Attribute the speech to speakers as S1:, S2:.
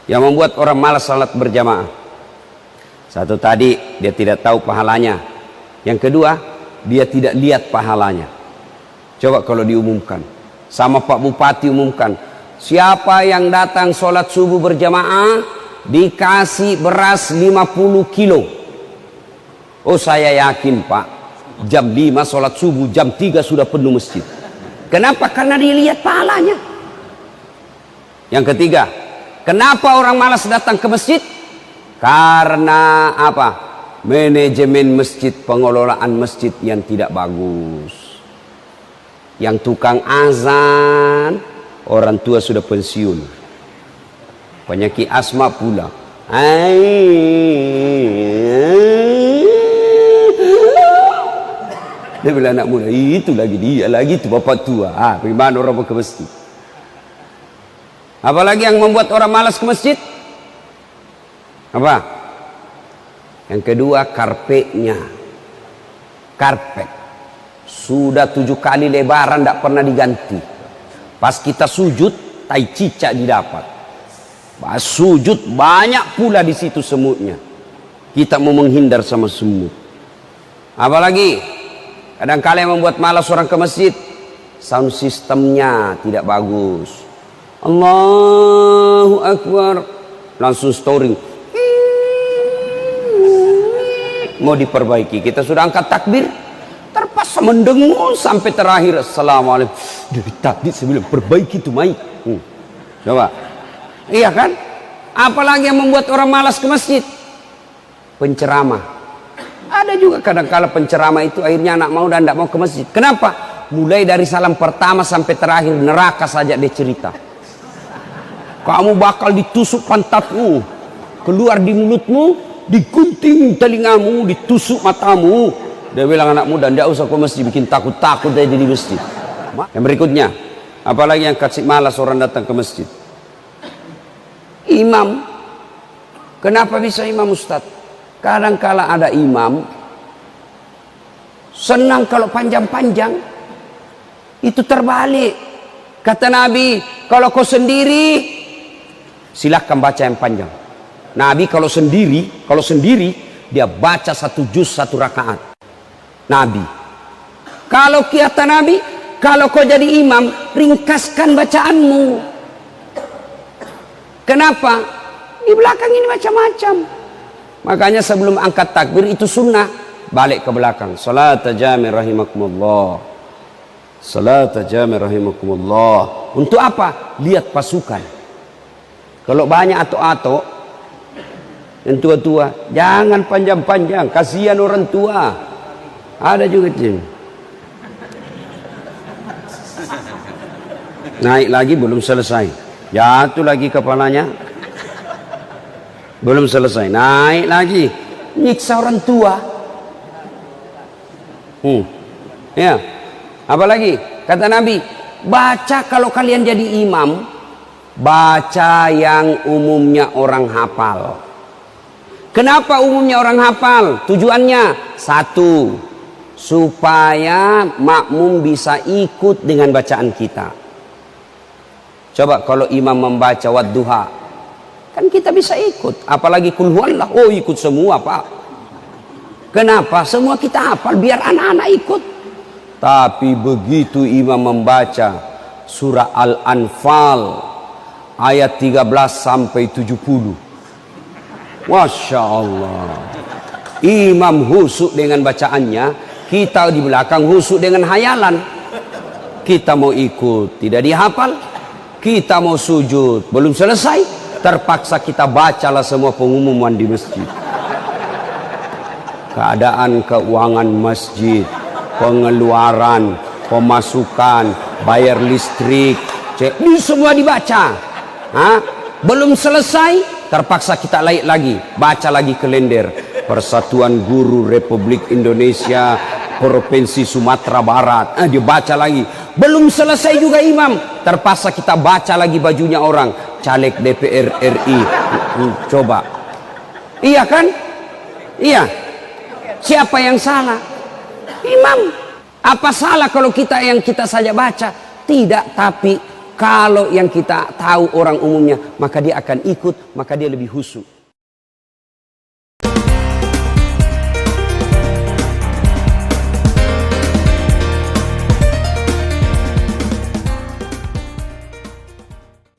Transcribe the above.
S1: Yang membuat orang malas salat berjamaah. Satu tadi, dia tidak tahu pahalanya. Yang kedua, dia tidak lihat pahalanya. Coba kalau diumumkan, sama Pak Bupati umumkan, siapa yang datang sholat subuh berjamaah dikasih beras 50 kilo. Oh, saya yakin Pak, jam 5 sholat subuh, jam 3 sudah penuh masjid. Kenapa? Karena dilihat pahalanya. Yang ketiga, kenapa orang malas datang ke masjid? Karena apa? Manajemen masjid, pengelolaan masjid yang tidak bagus. Yang tukang azan, orang tua sudah pensiun. Penyakit asma pula. Dia bilang anak muda, itu lagi dia, lagi itu bapak tua. Bagaimana orang mau ke masjid? Apalagi yang membuat orang malas ke masjid? Apa? Yang kedua, karpetnya. Karpet sudah 7 kali lebaran tidak pernah diganti. Pas kita sujud, tai cicak didapat. Pas sujud banyak pula di situ semutnya. Kita mau menghindar sama semut. Apalagi kadang-kala yang membuat malas orang ke masjid, sound sistemnya tidak bagus. Allahu Akbar, langsung storing, mau diperbaiki. Kita sudah angkat takbir, terpaksa mendengung sampai terakhir. Assalamualaikum. Dari tadi saya bilang perbaiki itu mic. Coba, iya kan? Apalagi yang membuat orang malas ke masjid? Penceramah. Ada juga kadang-kala penceramah itu akhirnya anak mau dan tidak mau ke masjid. Kenapa? Mulai dari salam pertama sampai terakhir neraka saja dia cerita. Kamu bakal ditusuk pantatmu, keluar di mulutmu, digunting telingamu, ditusuk matamu. Dia bilang anak muda, tidak usah ke masjid, bikin takut-takut aja di masjid. Yang berikutnya, apalagi yang kasih malas orang datang ke masjid? Imam. Kenapa bisa imam, Ustaz? Kadang-kala ada imam senang kalau panjang-panjang. Itu terbalik. Kata Nabi, kalau kau sendiri silahkan baca yang panjang. Nabi kalau sendiri dia baca 1 juz 1 rakaat. Nabi. Kalau kata Nabi, kalau kau jadi imam, ringkaskan bacaanmu. Kenapa? Di belakang ini macam-macam. Makanya sebelum angkat takbir itu sunnah, balik ke belakang. Salat jami rahimakumullah. Salat jami rahimakumullah. Untuk apa? Lihat pasukan. Kalau banyak atok-atok yang tua-tua, jangan panjang-panjang, kasihan orang tua. Ada juga jin. Naik lagi belum selesai, jatuh lagi kepalanya. Belum selesai, naik lagi, nyiksa orang tua. Ya, apalagi kata Nabi, baca kalau kalian jadi imam, baca yang umumnya orang hafal. Kenapa umumnya orang hafal? Tujuannya satu, supaya makmum bisa ikut dengan bacaan kita. Coba kalau imam membaca wadduha, kan kita bisa ikut. Apalagi kul huwallah, oh ikut semua Pak. Kenapa? Semua kita hafal biar anak-anak ikut. Tapi begitu imam membaca surah Al-Anfal ayat 13 sampai 70, Masya Allah, imam husuk dengan bacaannya, kita di belakang husuk dengan hayalan. Kita mau ikut, tidak dihafal. Kita mau sujud, belum selesai, terpaksa kita bacalah semua pengumuman di masjid. Keadaan keuangan masjid, pengeluaran, pemasukan, bayar listrik, cek, ini semua dibaca. Belum selesai, terpaksa kita lagi, baca lagi kalender. Persatuan Guru Republik Indonesia Provinsi Sumatera Barat, dibaca lagi. Belum selesai juga imam, terpaksa kita baca lagi bajunya orang, caleg DPR RI. Coba, iya kan? Iya. Siapa yang salah? Imam. Apa salah kalau kita yang kita saja baca? Tidak, tapi Kalau yang kita tahu orang umumnya, maka dia akan ikut, maka dia lebih khusyuk.